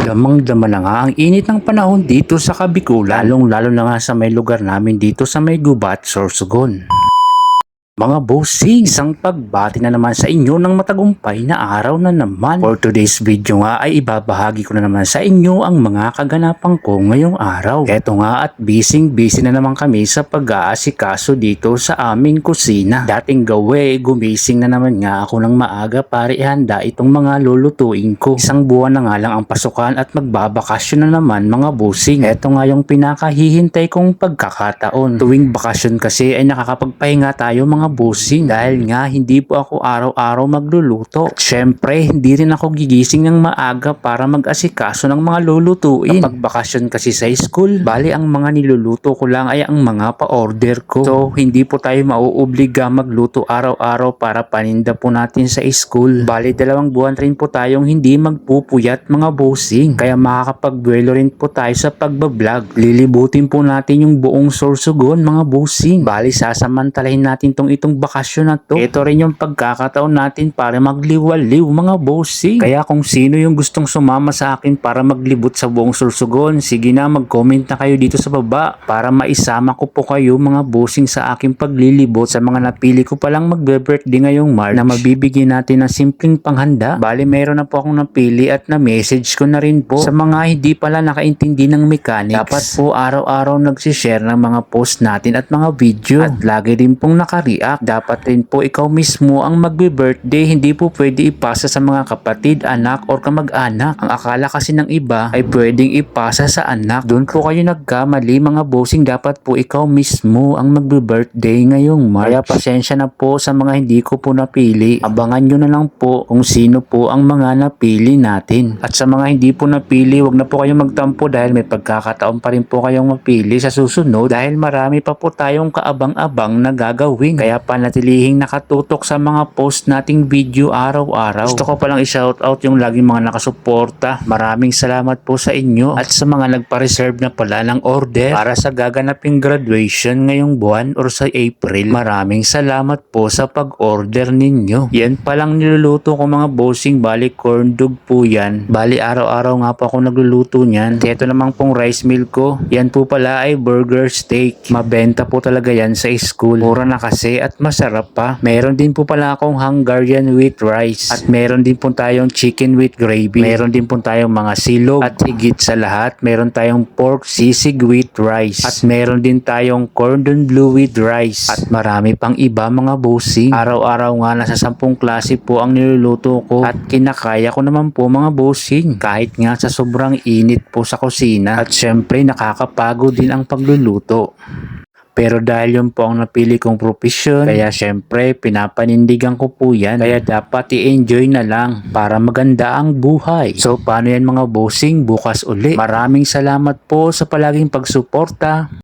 Damang-dama na nga ang init ng panahon dito sa Kabikulan, lalong-lalo na nga sa may lugar namin dito sa may Gubat, Sorsogon. Mga bossing, isang pagbati na naman sa inyo ng matagumpay na araw na naman. For today's video nga ay ibabahagi ko na naman sa inyo ang mga kaganapan ko ngayong araw. Eto nga at busy na naman kami sa pag-aasikaso dito sa aming kusina. Dating gumising na naman nga ako ng maaga para ihanda itong mga lulutuin ko. Isang buwan na nga lang ang pasukan at magbabakasyon na naman mga bossing. Eto nga yung pinakahihintay kong pagkakataon. Tuwing bakasyon kasi ay nakakapagpahinga tayo mga bossing dahil nga hindi po ako araw-araw magluluto. At syempre, hindi rin ako gigising ng maaga para mag-asikaso ng mga lulutuin. Kapag bakasyon kasi sa school, bali ang mga niluluto ko lang ay ang mga pa-order ko. So, hindi po tayo mauobliga magluto araw-araw para paninda po natin sa school. Bali, 2 buwan rin po tayong hindi magpupuyat mga bossing. Kaya makakapagbuelo rin po tayo sa pagbablog. Lilibutin po natin yung buong Sorsogon mga bossing. Bali, sasamantalahin natin itong bakasyon na to. Ito rin yung pagkakataon natin para magliwaliw mga bossing. Kaya kung sino yung gustong sumama sa akin para maglibot sa buong Sorsogon, sige na mag-comment na kayo dito sa baba para maisama ko po kayo mga bossing sa aking paglilibot. Sa mga napili ko palang magbe-birthday ngayong March na mabibigyan natin ng simpleng panghanda. Bali meron na po akong napili at na-message ko na rin po. Sa mga hindi pala nakaintindi ng mechanics, dapat po araw-araw nagsishare ng mga post natin at mga video. At lagi din pong naka-react. Dapat rin po ikaw mismo ang magbe-birthday, hindi po pwede ipasa sa mga kapatid, anak, or kamag-anak. Ang akala kasi ng iba ay pwedeng ipasa sa anak. Doon po kayo nagkamali mga bossing, dapat po ikaw mismo ang magbe-birthday ngayong March. Kaya pasensya na po sa mga hindi ko po napili. Abangan nyo na lang po kung sino po ang mga napili natin. At sa mga hindi po napili, wag na po kayong magtampo dahil may pagkakataon pa rin po kayong mapili sa susunod dahil marami pa po tayong kaabang-abang na gagawin. Kaya panatilihing nakatutok sa mga post nating video araw-araw. Gusto ko palang i-shoutout yung laging mga nakasuporta. Maraming salamat po sa inyo at sa mga nagpa-reserve na pala ng order para sa gaganaping graduation ngayong buwan or sa April. Maraming salamat po sa pag-order ninyo. Yan palang niluluto ko mga bossing, bali corn dog po yan. Bali araw-araw nga po ako nagluluto niyan. Ito namang pong rice meal ko. Yan po pala ay burger steak. Mabenta po talaga yan sa school. Mura na kasi at masarap pa. Meron din po pala akong Hungarian with rice. At meron din po tayong chicken with gravy. Meron din po tayong mga silog. At higit sa lahat, meron tayong pork sisig with rice. At meron din tayong cordon bleu with rice. At marami pang iba mga bossing. Araw-araw nga nasa 10 klase po ang niluluto ko. At kinakaya ko naman po mga bossing. Kahit nga sa sobrang init po sa kusina. At syempre nakakapagod din ang pagluluto. Pero dahil yun po ang napili kong profesyon, kaya syempre pinapanindigan ko po yan. Kaya dapat i-enjoy na lang para maganda ang buhay. So paano yan mga bossing? Bukas uli. Maraming salamat po sa palaging pagsuporta.